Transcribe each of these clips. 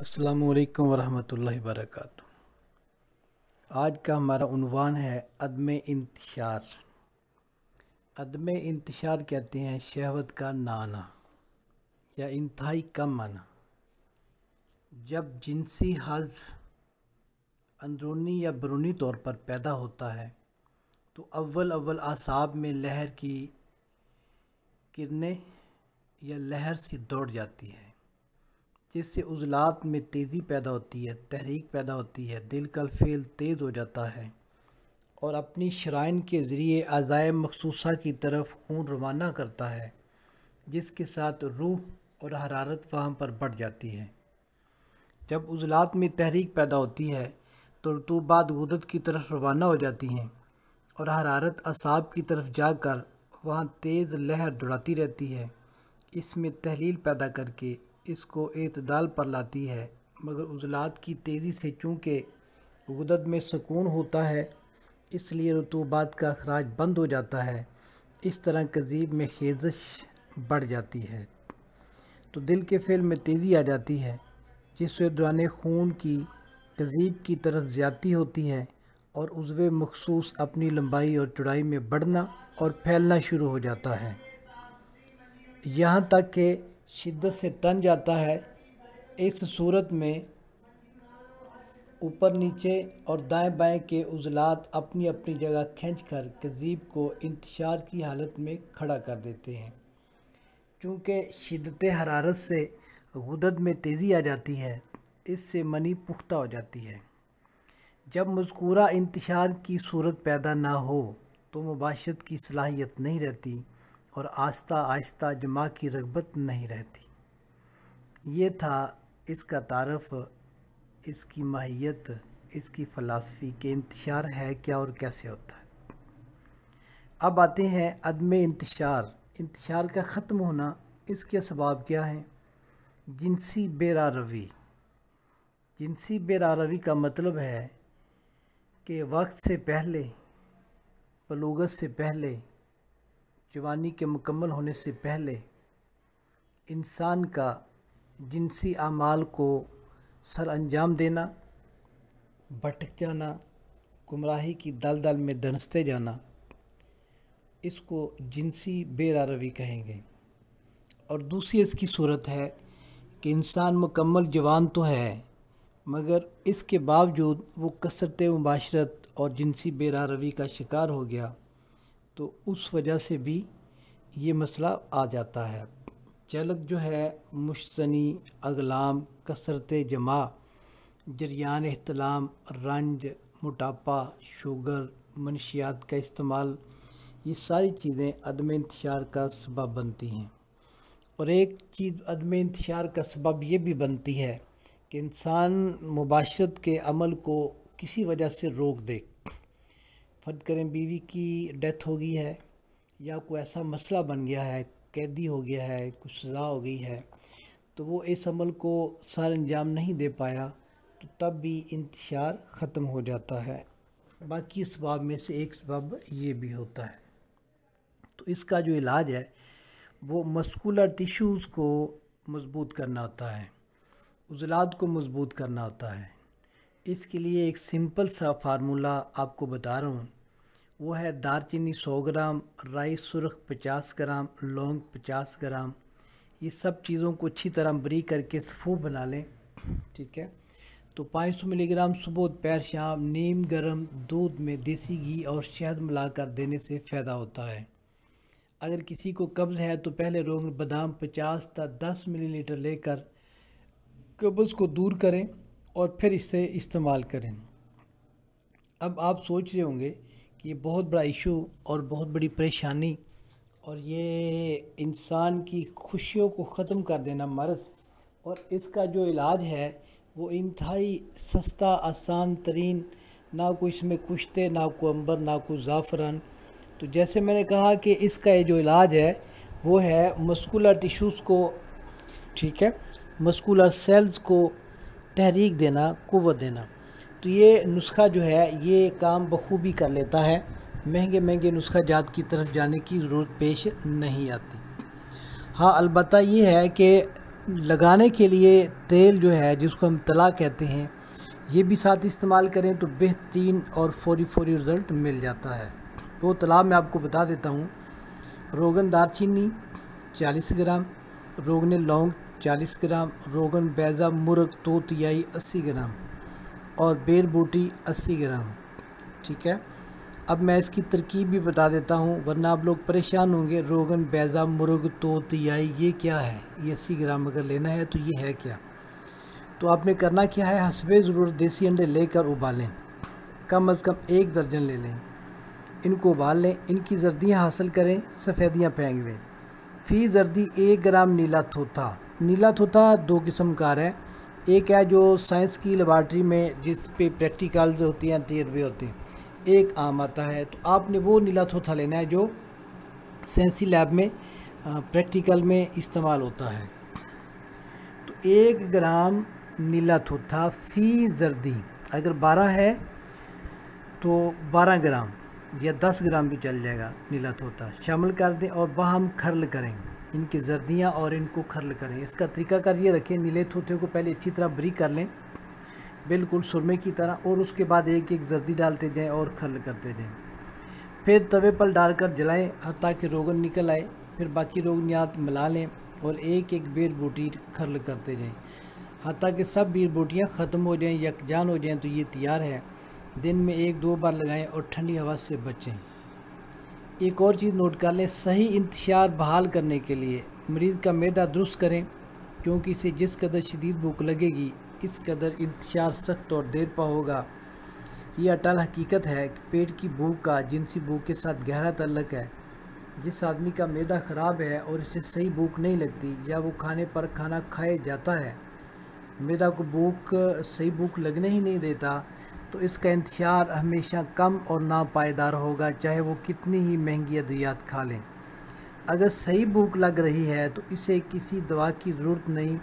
अस्सलामु अलैकुम वरहमतुल्लाहि वबरकातुहू। आज का हमारा उन्वान है अदम इंतशार। अदम इंतशार कहते हैं शहवत का ना आना या इंतहाई कम आना। जब जिनसी हज़ अंदरूनी या बैरूनी तौर पर पैदा होता है तो अव्वल आसाब में लहर की किरणें या लहर सी दौड़ जाती है, जिससे उज़लात में तेज़ी पैदा होती है, तहरीक पैदा होती है, दिल का फेल तेज़ हो जाता है और अपनी शराइन के ज़रिए अज़ाए मखसूसा की तरफ खून रवाना करता है, जिसके साथ रूह और हरारत वहाँ पर बढ़ जाती है। जब उज़लात में तहरीक पैदा होती है तो रतूबात गुदत की तरफ रवाना हो जाती हैं और हरारत असाब की तरफ जाकर वहाँ तेज़ लहर दौड़ाती रहती है। इसमें तहलील पैदा करके इसको एतदाल पर लाती है, मगर उज़लात की तेज़ी से चूँकि गुदत में सुकून होता है इसलिए रतूबात का अखराज बंद हो जाता है। इस तरह कज़ीब में खेज़श बढ़ जाती है तो दिल के फेल में तेज़ी आ जाती है, जिससे दौरान खून की कज़ीब की तरफ ज़्यादती होती है और उज़्व मखसूस अपनी लंबाई और चौड़ाई में बढ़ना और फैलना शुरू हो जाता है, यहाँ तक कि शिद्दत से तन जाता है। इस सूरत में ऊपर नीचे और दाएं बाएं के उज़लात अपनी अपनी जगह खींचकर कज़ीब को इंतशार की हालत में खड़ा कर देते हैं। चूँकि शिद्दत हरारत से गुदत में तेज़ी आ जाती है, इससे मनी पुख्ता हो जाती है। जब मज़कूरा इंतशार की सूरत पैदा ना हो तो मुबाशरत की सलाहियत नहीं रहती और आहिस्ता आहिस्ता जमा की रग़बत नहीं रहती। ये था इसका तारफ़, इसकी माहियत, इसकी फ़लसफ़ी कि इंतशार है क्या और कैसे होता है। अब आते हैं अदम इंतशार। इंतशार का ख़त्म होना, इसके असबाब क्या हैं। जिनसी बेरारवी। जिनसी बेरारवी का मतलब है कि वक्त से पहले, बलूगत से पहले, जवानी के मुकम्मल होने से पहले इंसान का जिनसी आमाल को सर अंजाम देना, भटक जाना, गुमराही की दलदल में धंसते जाना, इसको जिनसी बेरारवी कहेंगे। और दूसरी इसकी सूरत है कि इंसान मुकम्मल जवान तो है मगर इसके बावजूद वो कसरत मुबाशरत और जिनसी बेरारवी का शिकार हो गया, तो उस वजह से भी ये मसला आ जाता है। चलक जो है मुश्तनी, अगलाम, कसरत जमा, जरियान एहतलाम, रंज, मोटापा, शुगर, मनशियात का इस्तेमाल, ये सारी चीज़ें अदम इंतशार का सबब बनती हैं। और एक चीज़ अदम इंतशार का सबब ये भी बनती है कि इंसान मुबाशरत के अमल को किसी वजह से रोक दे। फ़र्ज़ करें बीवी की डेथ हो गई है या कोई ऐसा मसला बन गया है, कैदी हो गया है, कुछ सज़ा हो गई है, तो वो इस अमल को सर अंजाम नहीं दे पाया, तो तब भी इंतशार ख़त्म हो जाता है। बाकी असबाब में से एक सबब ये भी होता है। तो इसका जो इलाज है वो मस्कुलर टिश्यूज़ को मज़बूत करना होता है, उज़लात को मज़बूत करना होता है। इसके लिए एक सिंपल सा फार्मूला आपको बता रहा हूँ, वो है दालचीनी 100 ग्राम, राई सुरख 50 ग्राम, लौंग 50 ग्राम। ये सब चीज़ों को अच्छी तरह बारीक करके सफ़ू बना लें, ठीक है। तो 500 मिलीग्राम सुबह दोपहर शाम नीम गर्म दूध में देसी घी और शहद मिलाकर देने से फ़ायदा होता है। अगर किसी को कब्ज़ है तो पहले रोगन बादाम 50 से 10 मिलीलीटर लेकर कब्ज़ को दूर करें और फिर इसे इस्तेमाल करें। अब आप सोच रहे होंगे कि ये बहुत बड़ा इशू और बहुत बड़ी परेशानी और ये इंसान की खुशियों को ख़त्म कर देना मर्ज़, और इसका जो इलाज है वो इंतहाई सस्ता आसान तरीन, ना कोई इसमें कुश्ते, ना कोई अंबर, ना कोई ज़ाफ़रान। तो जैसे मैंने कहा कि इसका ये जो इलाज है वो है मस्कुलर टिश्यूज़ को, ठीक है, मस्कुलर सेल्स को तहरीक देना, क़ुव्वत देना। तो ये नुस्खा जो है ये काम बखूबी कर लेता है, महंगे महंगे नुस्खा जात की तरफ जाने की ज़रूरत पेश नहीं आती। हाँ, अलबत्ता ये है कि लगाने के लिए तेल जो है जिसको हम तला कहते हैं, ये भी साथ इस्तेमाल करें तो बेहतरीन और फौरी रिज़ल्ट मिल जाता है। वो तला मैं आपको बता देता हूँ। रोगन दारचीनी 40 ग्राम, रोगन लौंग 40 ग्राम, रोगन बैज़ा मुर्ग तोतियाई 80 ग्राम और बेर बूटी 80 ग्राम। ठीक है, अब मैं इसकी तरकीब भी बता देता हूँ वरना आप लोग परेशान होंगे। रोगन बैज़ा मुर्ग तोतियाई ये क्या है, ये 80 ग्राम अगर लेना है तो ये है क्या। तो आपने करना क्या है, हस्बे ज़रूरत देसी अंडे लेकर उबालें, कम अज़ कम 1 दर्जन ले लें। इनको उबाल लें, इनकी जर्दियाँ हासिल करें, सफ़ेदियाँ फेंक दें। फ़ी जर्दी 1 ग्राम नीला थोथा। नीला थोथा 2 किस्म का है। एक है जो साइंस की लेबॉर्ट्री में जिस पे प्रैक्टिकल्स होती हैं, तजर्बे होते हैं, एक आम आता है। तो आपने वो नीला थोथा लेना है जो साइंसी लैब में प्रैक्टिकल में इस्तेमाल होता है। तो 1 ग्राम नीला थोथा फ़ी जर्दी, अगर 12 है तो 12 ग्राम या 10 ग्राम भी चल जाएगा नीला तोता शामिल कर दें और बाहम खर्ल करें इनकी जर्दियाँ और इनको खर्ल करें। इसका तरीकाकार ये रखें, नीले तोते को पहले अच्छी तरह बरी कर लें बिल्कुल सुरमे की तरह, और उसके बाद एक एक जर्दी डालते जाएं और खर्ल करते जाएं। फिर तवे पर डालकर जलाएं ताकि रोगन निकल आए। फिर बाकी रोगनियात मिला लें और एक एक बेर बूटी खर्ल करते जाएं हत्ता कि सब बेर बूटियाँ ख़त्म हो जाएं, यकजान हो जाएं। तो ये तैयार है। दिन में 1-2 बार लगाएं और ठंडी हवा से बचें। एक और चीज़ नोट कर लें, सही इंतशार बहाल करने के लिए मरीज़ का मैदा दुरुस्त करें, क्योंकि इसे जिस कदर शदीद भूख लगेगी इस कदर इंतशार सख्त और देर पा होगा। यह अटल हकीकत है कि पेट की भूख का जिनसी भूख के साथ गहरा ताल्लुक़ है। जिस आदमी का मैदा ख़राब है और इसे सही भूख नहीं लगती या वो खाने पर खाना खाए जाता है, मैदा को सही भूख लगने ही नहीं देता, तो इसका इंतशार हमेशा कम और नापायदार होगा, चाहे वो कितनी ही महंगी अद्वियात खा लें। अगर सही भूख लग रही है तो इसे किसी दवा की ज़रूरत नहीं।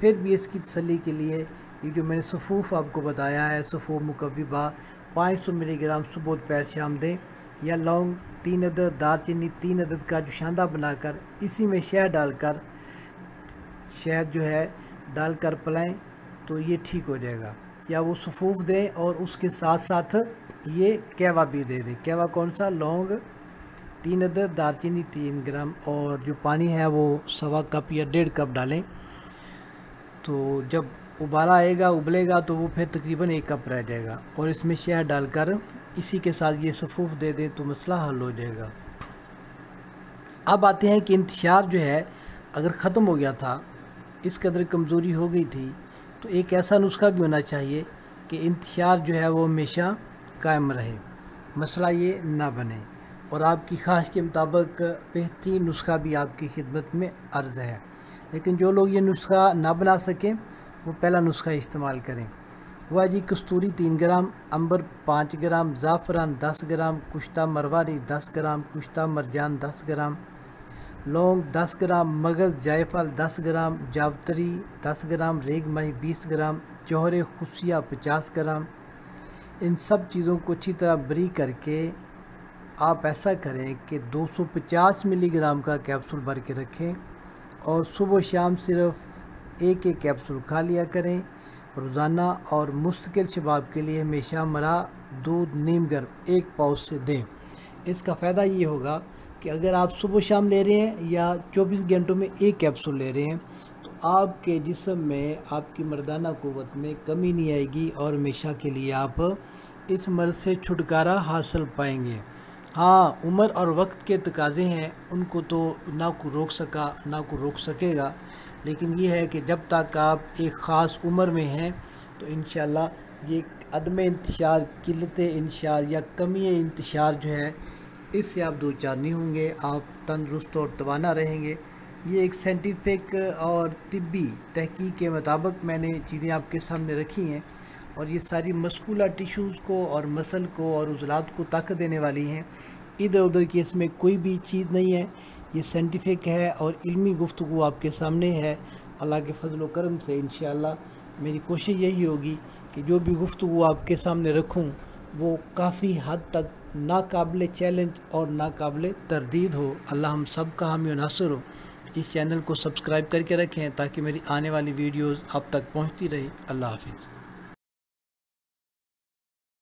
फिर भी इसकी तसल्ली के लिए ये जो मैंने सफ़ूफ़ आपको बताया है, सफ़ूफ़ मुकव्विबा 500 मिलीग्राम सुबह दोपहर शाम दें, या लौंग 3 अदद, दालचीनी 3 अदद का जुशांदा बनाकर इसी में शहद जो है डालकर पिलाएं तो ये ठीक हो जाएगा। या वो सफ़ूफ़ दें और उसके साथ साथ ये कहवा भी दे दें। कहवा कौन सा, लौंग 3 अदद, दालचीनी 3 ग्राम, और जो पानी है वो 1.25 कप या 1.5 कप डालें। तो जब उबाला आएगा, उबलेगा, तो वो फिर तकरीबन 1 कप रह जाएगा और इसमें शहद डालकर इसी के साथ ये सफ़ूफ़ दे दें तो मसला हल हो जाएगा। अब आते हैं कि इंतशार जो है अगर ख़त्म हो गया था, इस कदर कमज़ोरी हो गई थी, तो एक ऐसा नुस्खा भी होना चाहिए कि इंतशार जो है वो हमेशा कायम रहे, मसला ये ना बने। और आपकी ख्वाहिश के मुताबिक बेहतरीन नुस्खा भी आपकी खिदमत में अर्ज़ है। लेकिन जो लोग ये नुस्खा ना बना सकें वो पहला नुस्खा इस्तेमाल करें। वह जी कस्तूरी 3 ग्राम, अंबर 5 ग्राम, ज़ाफ़रान 10 ग्राम, कुश्ता मरवारी 10 ग्राम, कुश्ता मरजान 10 ग्राम, लौंग 10 ग्राम, मगज़ जायफल 10 ग्राम, जावतरी 10 ग्राम, रेग माही 20 ग्राम, जौहर खुशिया 50 ग्राम। इन सब चीज़ों को अच्छी तरह बरी करके आप ऐसा करें कि 250 मिलीग्राम का कैप्सूल भर के रखें और सुबह शाम सिर्फ़ एक कैप्सूल खा लिया करें रोज़ाना। और मुस्तकिल शबाब के लिए हमेशा मरा दूध नीम गर्म 1 पाउच से दें। इसका फ़ायदा ये होगा कि अगर आप सुबह शाम ले रहे हैं या 24 घंटों में 1 कैप्सूल ले रहे हैं तो आपके जिस्म में आपकी मर्दाना क़ुव्वत में कमी नहीं आएगी और हमेशा के लिए आप इस मर्ज़ से छुटकारा हासिल पाएंगे। हाँ, उम्र और वक्त के तकाज़े हैं, उनको तो ना को रोक सका ना को रोक सकेगा, लेकिन ये है कि जब तक आप एक ख़ास उम्र में हैं तो इंशाअल्लाह ये अदम इंतशार, किल्लत इंतशार या कमी इंतशार जो है इससे आप दो चार नहीं होंगे, आप तंदुरुस्त और तवाना रहेंगे। ये एक साइंटिफिक और तिब्बी तहकीक के मुताबिक मैंने चीज़ें आपके सामने रखी हैं और ये सारी मस्कुलर टिश्यूज़ को और मसल को और उज़लात को ताकत देने वाली हैं। इधर उधर की इसमें कोई भी चीज़ नहीं है, ये साइंटिफिक है और इल्मी गुफ्तगू आपके सामने है। अल्लाह के फजल व करम से इंशाअल्लाह मेरी कोशिश यही होगी कि जो भी गुफ्तगू आपके सामने रखूं वो काफ़ी हद तक नाकाबिल चैलेंज और नाकाबिल तरदीद हो। अल्लाह हम सब का हामी नासिर हो। इस चैनल को सब्सक्राइब करके रखें ताकि मेरी आने वाली वीडियोज़ आप तक पहुँचती रहे। अल्लाह हाफिज़।